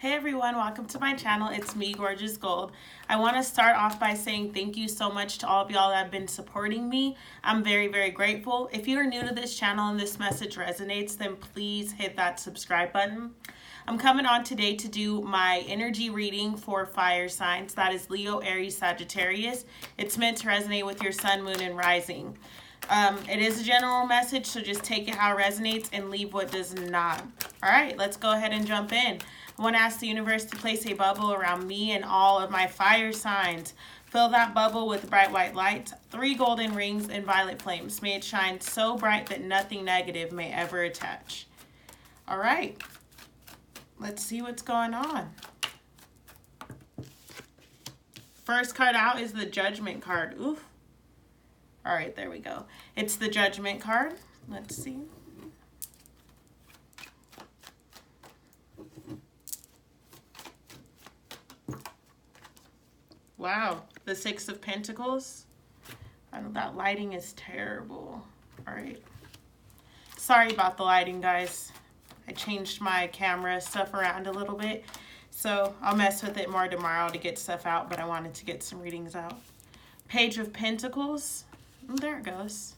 Hey everyone, welcome to my channel. It's me, Gorgeous Gold. I want to start off by saying thank you so much to all of y'all that have been supporting me. I'm very, very grateful. If you are new to this channel and this message resonates, then please hit that subscribe button. I'm coming on today to do my energy reading for fire signs. That is Leo, Aries, Sagittarius. It's meant to resonate with your sun, moon, and rising. It is a general message, so just take it how it resonates and leave what does not. All right, let's go ahead and jump in. I want to ask the universe to place a bubble around me and all of my fire signs. Fill that bubble with bright white lights, 3 golden rings, and violet flames. May it shine so bright that nothing negative may ever attach. All right, let's see what's going on. First card out is the Judgment card. Oof. All right, there we go. It's the Judgment card. Let's see. Wow, the 6 of Pentacles. I know that lighting is terrible. All right. Sorry about the lighting, guys. I changed my camera stuff around a little bit, so I'll mess with it more tomorrow to get stuff out, but I wanted to get some readings out. Page of Pentacles. There it goes.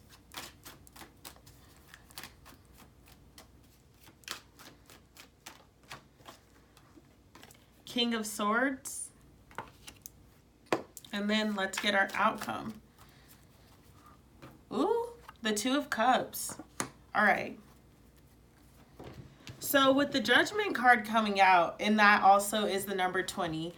King of Swords. And then let's get our outcome. Ooh, the 2 of Cups. All right. So with the Judgment card coming out, and that also is the number 20,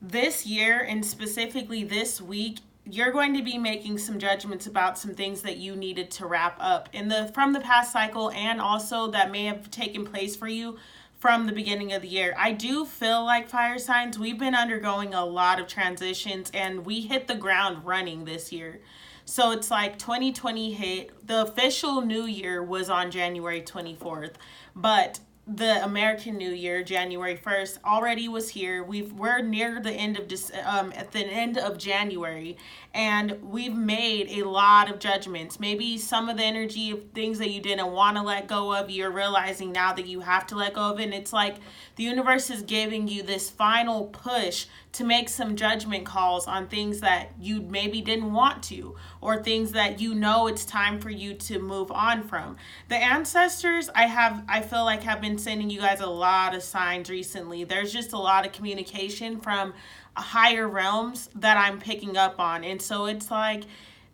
this year and specifically this week, you're going to be making some judgments about some things that you needed to wrap up from the past cycle, and also that may have taken place for you from the beginning of the year. I do feel like fire signs, we've been undergoing a lot of transitions and we hit the ground running this year. So it's like 2020 hit. The official new year was on January 24th, but the American New Year, January 1st, already was here. We're near the end of at the end of January, and we've made a lot of judgments. Maybe some of the energy of things that you didn't want to let go of, you're realizing now that you have to let go of it. And it's like the universe is giving you this final push to make some judgment calls on things that you maybe didn't want to, or things that you know it's time for you to move on from. The ancestors, I feel like have been sending you guys a lot of signs recently. There's just a lot of communication from higher realms that I'm picking up on. And so it's like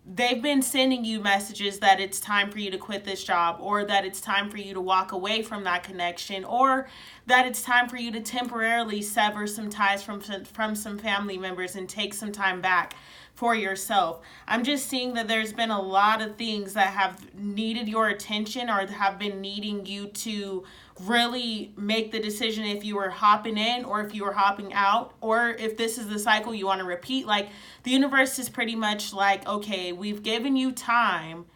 they've been sending you messages that it's time for you to quit this job, or that it's time for you to walk away from that connection, or that it's time for you to temporarily sever some ties from some family members and take some time back for yourself. I'm just seeing that there's been a lot of things that have needed your attention, or have been needing you to really make the decision if you were hopping in or if you were hopping out, or if this is the cycle you want to repeat. Like the universe is pretty much like, okay, we've given you time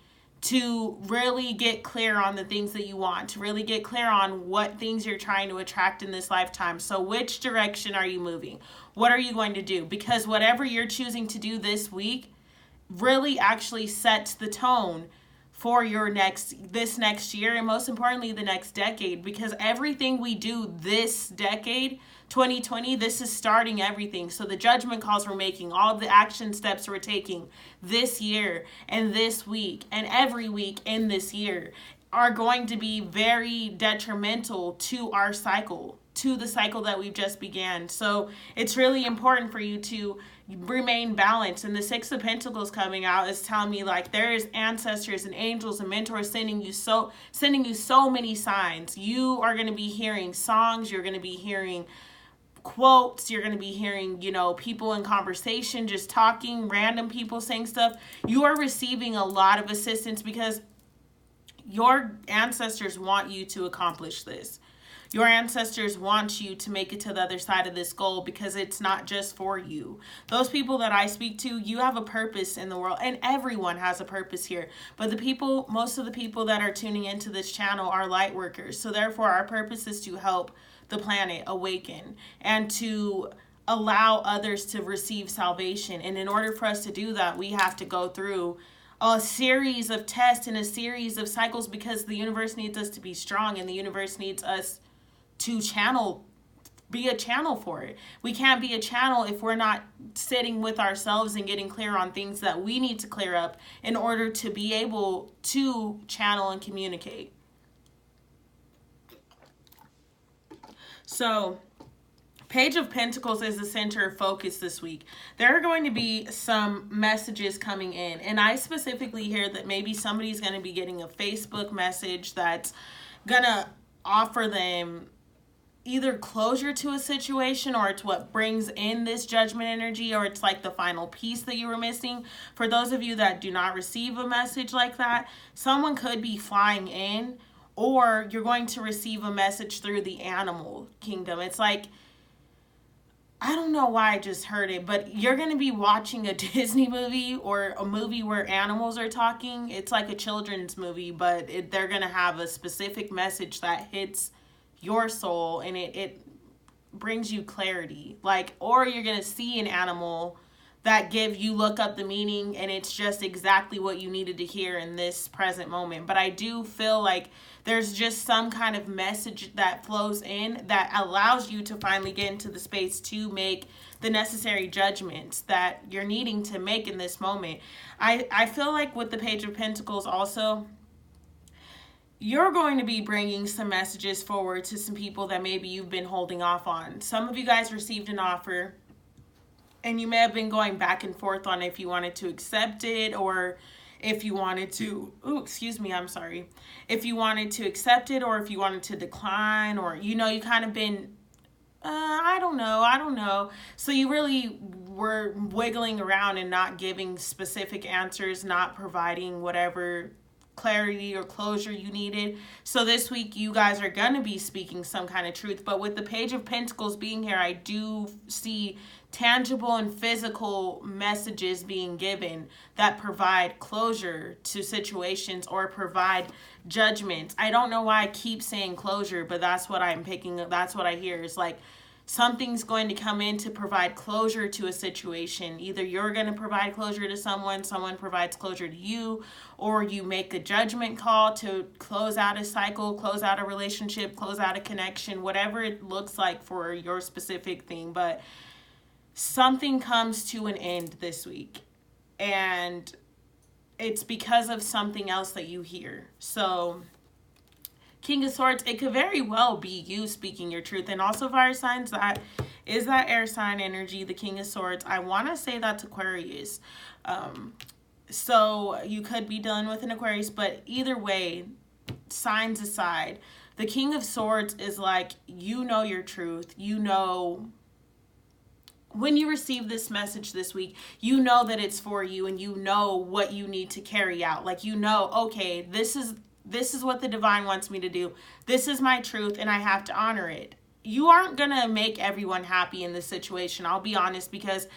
to really get clear on the things that you want, to really get clear on what things you're trying to attract in this lifetime. So which direction are you moving? What are you going to do? Because whatever you're choosing to do this week really actually sets the tone for this next year, and most importantly the next decade, because everything we do this decade, 2020, this is starting everything. So the judgment calls we're making, all the action steps we're taking this year and this week and every week in this year are going to be very detrimental to our cycle, to the cycle that we've just began. So it's really important for you to remain balanced. And the 6 of Pentacles coming out is telling me like there is ancestors and angels and mentors sending you so many signs. You are going to be hearing songs, you're going to be hearing quotes, you're going to be hearing, people in conversation just talking, random people saying stuff. You are receiving a lot of assistance because your ancestors want you to accomplish this. Your ancestors want you to make it to the other side of this goal, because it's not just for you. Those people that I speak to, you have a purpose in the world, and everyone has a purpose here. But most of the people that are tuning into this channel are light workers. So therefore, our purpose is to help the planet awaken and to allow others to receive salvation. And in order for us to do that, we have to go through a series of tests and a series of cycles, because the universe needs us to be strong, and the universe needs us to channel be a channel for it. We can't be a channel if we're not sitting with ourselves and getting clear on things that we need to clear up in order to be able to channel and communicate. So, Page of Pentacles is the center of focus this week. There are going to be some messages coming in, and I specifically hear that maybe somebody's going to be getting a Facebook message that's going to offer them either closure to a situation, or it's what brings in this judgment energy, or it's like the final piece that you were missing. For those of you that do not receive a message like that, someone could be flying in, or you're going to receive a message through the animal kingdom. It's like, I don't know why I just heard it, but you're going to be watching a Disney movie or a movie where animals are talking. It's like a children's movie, but they're going to have a specific message that hits your soul, and it brings you clarity. Like, or you're going to see an animal that you look up the meaning, and it's just exactly what you needed to hear in this present moment. But I do feel like there's just some kind of message that flows in that allows you to finally get into the space to make the necessary judgments that you're needing to make in this moment. I feel like with the Page of Pentacles also, you're going to be bringing some messages forward to some people that maybe you've been holding off on. Some of you guys received an offer, and you may have been going back and forth on if you wanted to accept it, or if you wanted to, if you wanted to accept it, or if you wanted to decline, or, you kind of been, I don't know. So you really were wiggling around and not giving specific answers, not providing whatever clarity or closure you needed. So this week you guys are going to be speaking some kind of truth. But with the Page of Pentacles being here, I do see tangible and physical messages being given that provide closure to situations or provide judgment. I don't know why I keep saying closure, but that's what I'm picking up. That's what I hear. Is like something's going to come in to provide closure to a situation. Either you're going to provide closure to someone provides closure to you, or you make a judgment call to close out a cycle, close out a relationship, close out a connection, whatever it looks like for your specific thing. But something comes to an end this week, and it's because of something else that you hear. So King of Swords, it could very well be you speaking your truth. And also fire signs, that is that air sign energy, the King of Swords. I want to say that's Aquarius. So you could be dealing with an Aquarius, but either way, signs aside, the King of Swords is like, your truth. When you receive this message this week, that it's for you, and what you need to carry out. Like, okay, this is what the divine wants me to do. This is my truth, and I have to honor it. You aren't going to make everyone happy in this situation. I'll be honest, because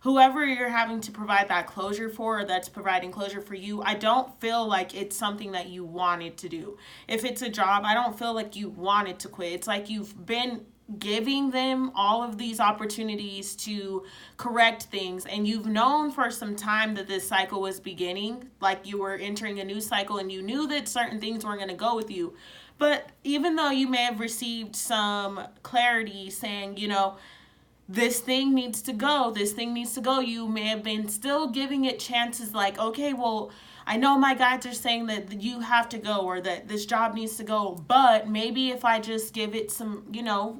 whoever you're having to provide that closure for, or that's providing closure for you, I don't feel like it's something that you wanted to do. If it's a job, I don't feel like you wanted to quit. It's like you've been giving them all of these opportunities to correct things, and you've known for some time that this cycle was beginning, like you were entering a new cycle, and you knew that certain things weren't going to go with you. But even though you may have received some clarity saying, this thing needs to go, you may have been still giving it chances, like, okay, well, I know my guides are saying that you have to go, or that this job needs to go, but maybe if I just give it some,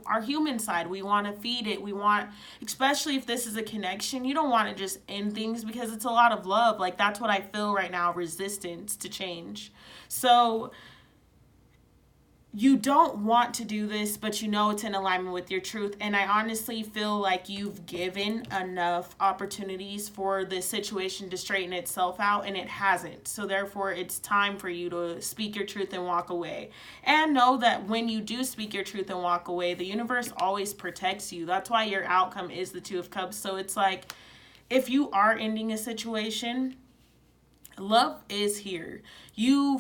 our human side, we want to feed it. We want, especially if this is a connection, you don't want to just end things, because it's a lot of love. Like, that's what I feel right now, resistance to change. So you don't want to do this, but it's in alignment with your truth. And I honestly feel like you've given enough opportunities for this situation to straighten itself out, and it hasn't. So therefore, it's time for you to speak your truth and walk away. And know that when you do speak your truth and walk away, the universe always protects you. That's why your outcome is the Two of Cups. So it's like, if you are ending a situation, love is here. You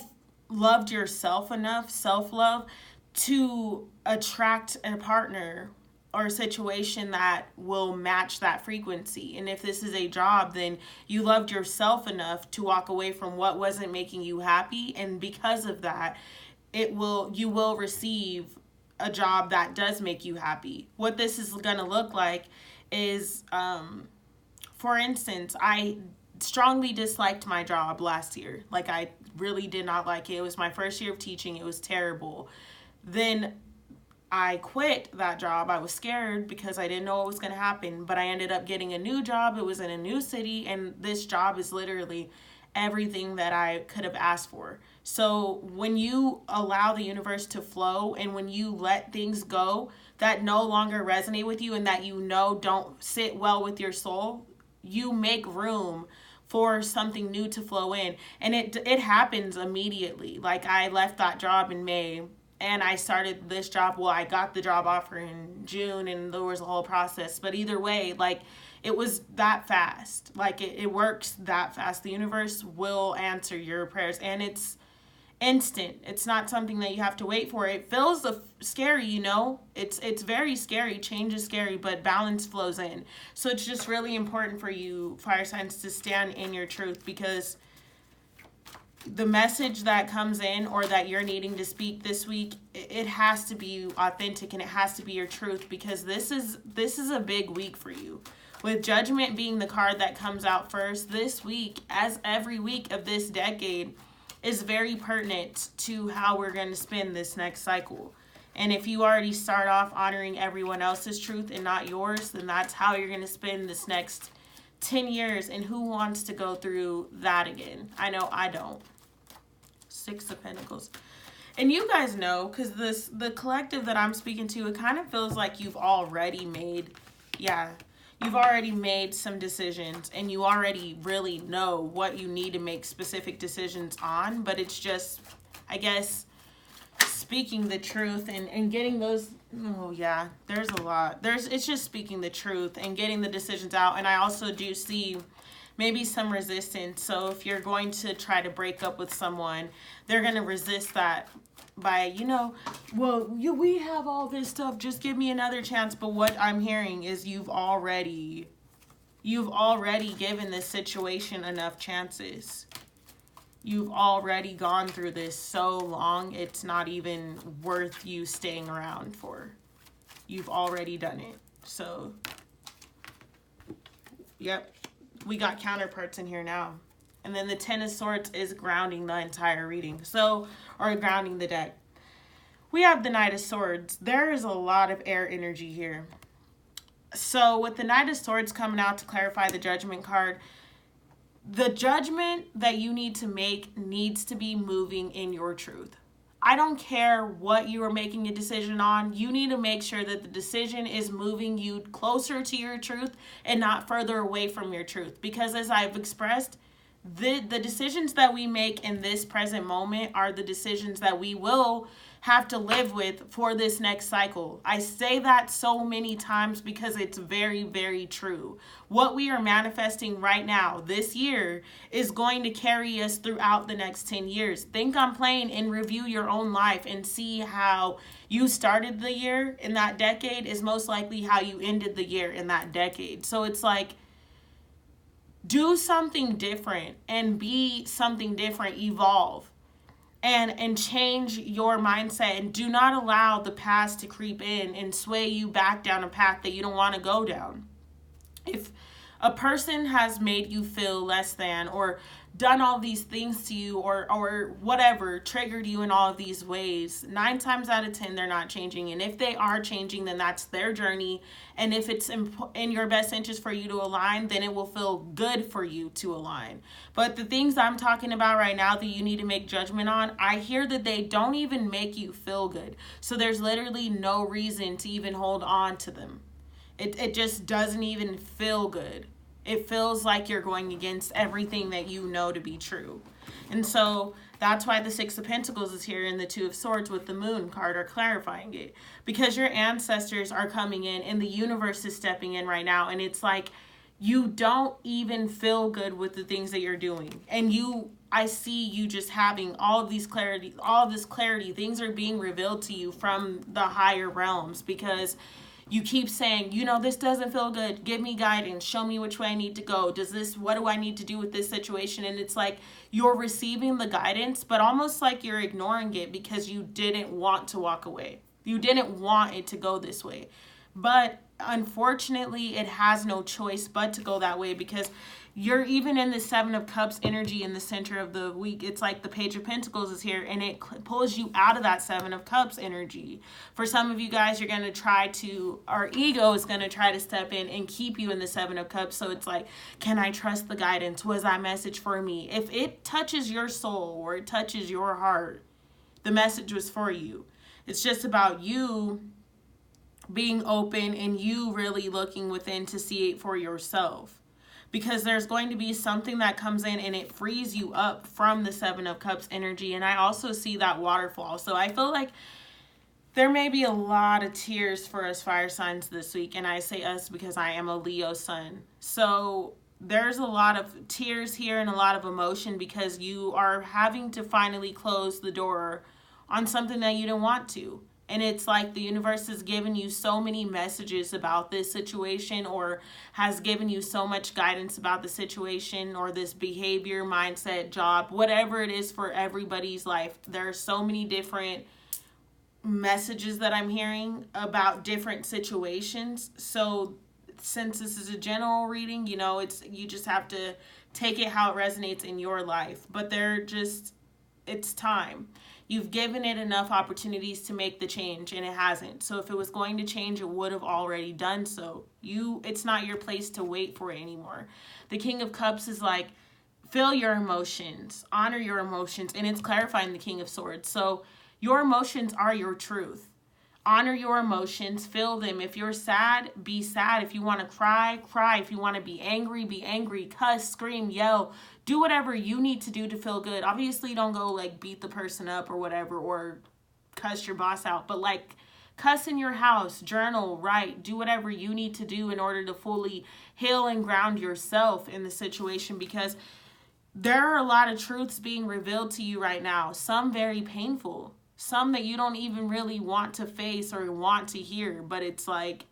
loved yourself enough, self-love, to attract a partner or a situation that will match that frequency. And if this is a job, then you loved yourself enough to walk away from what wasn't making you happy, and because of that, you will receive a job that does make you happy. What this is going to look like is, for instance, I strongly disliked my job last year. Like, I really did not like it. It was my first year of teaching. It was terrible. Then I quit that job. I was scared because I didn't know what was going to happen, but I ended up getting a new job. It was in a new city, and this job is literally everything that I could have asked for. So when you allow the universe to flow, and when you let things go that no longer resonate with you and that you know don't sit well with your soul, you make room for something new to flow in. And it happens immediately. Like, I left that job in May, and I started this job. Well, I got the job offer in June, and there was a whole process. But either way, like, it was that fast. Like, it works that fast. The universe will answer your prayers, and it's instant. It's not something that you have to wait for. It feels scary, you know? It's very scary. Change is scary, but balance flows in. So it's just really important for you, fire signs, to stand in your truth, because the message that comes in or that you're needing to speak this week, it has to be authentic, and it has to be your truth, because this is a big week for you. With Judgment being the card that comes out first, this week, as every week of this decade, is very pertinent to how we're going to spend this next cycle. And if you already start off honoring everyone else's truth and not yours, then that's how you're going to spend this next 10 years. And who wants to go through that again? I know I don't. Six of Pentacles. And you guys know, because the collective that I'm speaking to, it kind of feels like you've already made, you've already made some decisions, and you already really know what you need to make specific decisions on. But it's just, I guess, speaking the truth and getting those, there's a lot. It's just speaking the truth and getting the decisions out. And I also do see maybe some resistance. So if you're going to try to break up with someone, they're going to resist that by, we have all this stuff, just give me another chance. But what I'm hearing is you've already given this situation enough chances. You've already gone through this so long, it's not even worth you staying around for. You've already done it. So, yep. We got counterparts in here now. And then the Ten of Swords is grounding the entire reading. Or grounding the deck. We have the Knight of Swords. There is a lot of air energy here. So with the Knight of Swords coming out to clarify the Judgment card, the judgment that you need to make needs to be moving in your truth. I don't care what you are making a decision on. You need to make sure that the decision is moving you closer to your truth and not further away from your truth. Because as I've expressed, the decisions that we make in this present moment are the decisions that we will have to live with for this next cycle. I say that so many times because it's very, very true. What we are manifesting right now, this year, is going to carry us throughout the next 10 years. Think on playing and review your own life and see how you started the year in that decade is most likely how you ended the year in that decade. So it's like, do something different and be something different, evolve. And change your mindset, and do not allow the past to creep in and sway you back down a path that you don't want to go down. If a person has made you feel less than, or done all these things to you, or whatever, triggered you in all of these ways, 9 times out of 10, they're not changing. And if they are changing, then that's their journey. And if it's in your best interest for you to align, then it will feel good for you to align. But the things I'm talking about right now that you need to make judgment on, I hear that they don't even make you feel good. So there's literally no reason to even hold on to them. It just doesn't even feel good. It feels like you're going against everything that you know to be true. And so that's why the Six of Pentacles is here, and the Two of Swords with the Moon card are clarifying it. Because your ancestors are coming in, and the universe is stepping in right now. And it's like you don't even feel good with the things that you're doing. And I see you just having all this clarity. Things are being revealed to you from the higher realms, because you keep saying, this doesn't feel good. Give me guidance. Show me which way I need to go. What do I need to do with this situation? And it's like you're receiving the guidance, but almost like you're ignoring it because you didn't want to walk away. You didn't want it to go this way. But unfortunately, it has no choice but to go that way, because you're even in the Seven of Cups energy in the center of the week. It's like the Page of Pentacles is here, and it pulls you out of that Seven of Cups energy. For some of you guys, you're going to try to, our ego is going to try to step in and keep you in the Seven of Cups. So it's like, can I trust the guidance? Was that message for me? If it touches your soul or it touches your heart, the message was for you. It's just about you being open and you really looking within to see it for yourself. Because there's going to be something that comes in and it frees you up from the Seven of Cups energy. And I also see that waterfall. So I feel like there may be a lot of tears for us fire signs this week. And I say us because I am a Leo sun. So there's a lot of tears here and a lot of emotion, because you are having to finally close the door on something that you didn't want to. And it's like the universe has given you so many messages about this situation, or has given you so much guidance about the situation or this behavior, mindset, job, whatever it is for everybody's life. There are so many different messages that I'm hearing about different situations. So since this is a general reading, you know, you just have to take it how it resonates in your life. But it's time. You've given it enough opportunities to make the change, and it hasn't. So if it was going to change, it would have already done so. It's not your place to wait for it anymore. The King of Cups is like, feel your emotions, honor your emotions, and it's clarifying the King of Swords. So your emotions are your truth. Honor your emotions, feel them. If you're sad, be sad. If you want to cry, cry. If you want to be angry, cuss, scream, yell. Do whatever you need to do to feel good. Obviously, don't go like beat the person up or whatever, or cuss your boss out. But like cuss in your house, journal, write, do whatever you need to do in order to fully heal and ground yourself in the situation, because there are a lot of truths being revealed to you right now. Some very painful. Some that you don't even really want to face or want to hear. But it's like,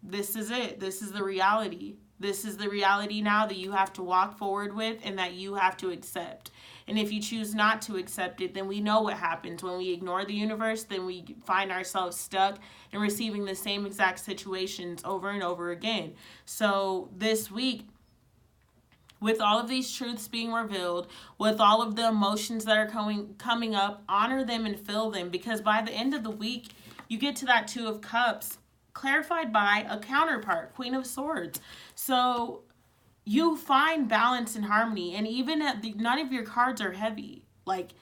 this is it. This is the reality. This is the reality now that you have to walk forward with and that you have to accept. And if you choose not to accept it, then we know what happens. When we ignore the universe, then we find ourselves stuck and receiving the same exact situations over and over again. So this week, with all of these truths being revealed, with all of the emotions that are coming up, honor them and feel them. Because by the end of the week, you get to that Two of Cups, clarified by a counterpart, Queen of Swords. So you find balance and harmony, and even none of your cards are heavy. Like,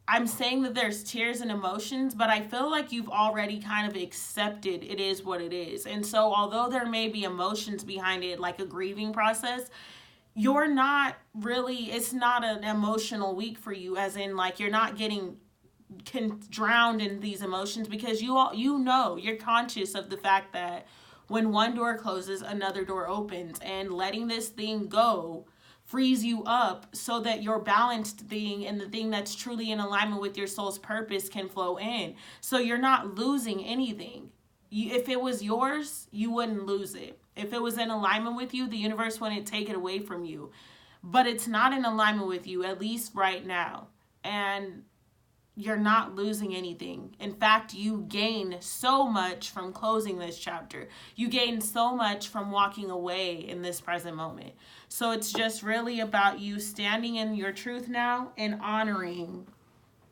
I'm saying that there's tears and emotions, but I feel like you've already kind of accepted it is what it is. And so although there may be emotions behind it, like a grieving process, you're not really, it's not an emotional week for you, as in like you're not getting drowned in these emotions, because you're conscious of the fact that when one door closes, another door opens, and letting this thing go frees you up so that your balanced thing and the thing that's truly in alignment with your soul's purpose can flow in. So you're not losing anything. If it was yours, you wouldn't lose it. If it was in alignment with you, the universe wouldn't take it away from you. But it's not in alignment with you, at least right now. And you're not losing anything. In fact, you gain so much from closing this chapter. You gain so much from walking away in this present moment. So it's just really about you standing in your truth now and honoring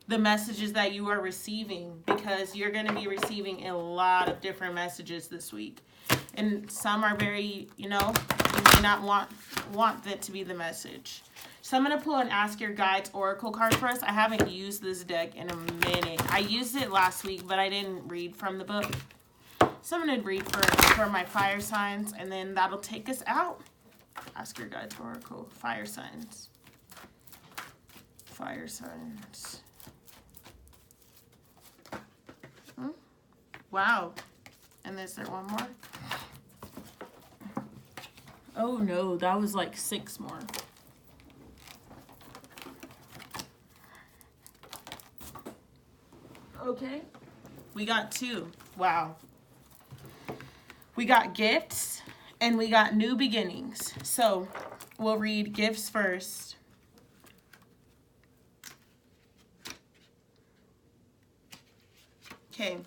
the messages that you are receiving, because you're going to be receiving a lot of different messages this week. And some are very, you may not want that to be the message. So I'm going to pull an Ask Your Guides Oracle card for us. I haven't used this deck in a minute. I used it last week, but I didn't read from the book. So I'm going to read for my fire signs, and then that'll take us out. Ask Your Guides Oracle. Fire signs. Fire signs. Wow. And is there one more? Oh no, that was like 6 more. Okay. We got 2. Wow. We got gifts and we got new beginnings. So we'll read gifts first. Okay.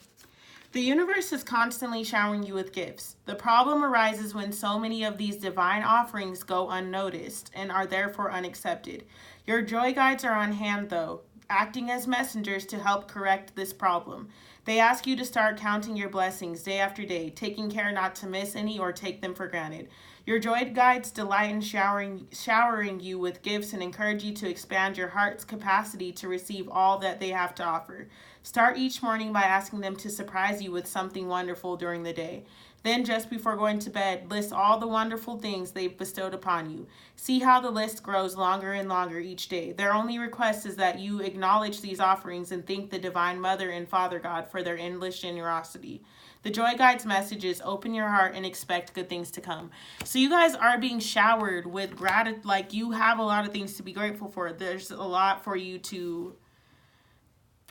The universe is constantly showering you with gifts. The problem arises when so many of these divine offerings go unnoticed and are therefore unaccepted. Your joy guides are on hand, though, acting as messengers to help correct this problem. They ask you to start counting your blessings day after day, taking care not to miss any or take them for granted. Your joy guides delight in showering you with gifts and encourage you to expand your heart's capacity to receive all that they have to offer. Start each morning by asking them to surprise you with something wonderful during the day. Then, just before going to bed, list all the wonderful things they've bestowed upon you. See how the list grows longer and longer each day. Their only request is that you acknowledge these offerings and thank the Divine Mother and Father God for their endless generosity. The Joy Guide's message is open your heart and expect good things to come. So you guys are being showered with gratitude. Like, you have a lot of things to be grateful for. There's a lot for you to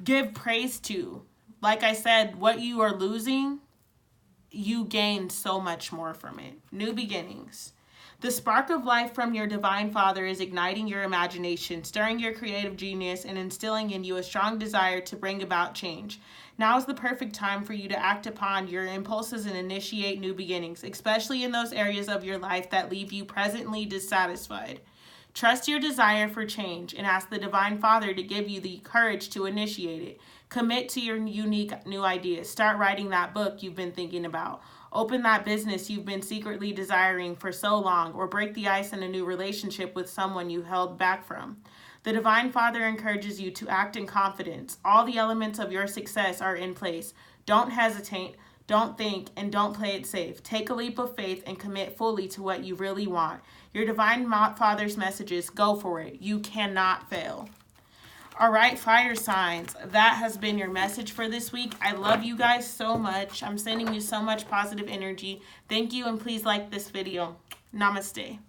give praise to. Like I said, what you are losing, you gain so much more from it. New beginnings. The spark of life from your Divine Father is igniting your imagination, stirring your creative genius, and instilling in you a strong desire to bring about change. Now is the perfect time for you to act upon your impulses and initiate new beginnings, especially in those areas of your life that leave you presently dissatisfied. Trust your desire for change and ask the Divine Father to give you the courage to initiate it. Commit to your unique new ideas. Start writing that book you've been thinking about. Open that business you've been secretly desiring for so long, or break the ice in a new relationship with someone you held back from. The Divine Father encourages you to act in confidence. All the elements of your success are in place. Don't hesitate, don't think, and don't play it safe. Take a leap of faith and commit fully to what you really want. Your Divine Father's messages, go for it. You cannot fail. All right, fire signs, that has been your message for this week. I love you guys so much. I'm sending you so much positive energy. Thank you, and please like this video. Namaste.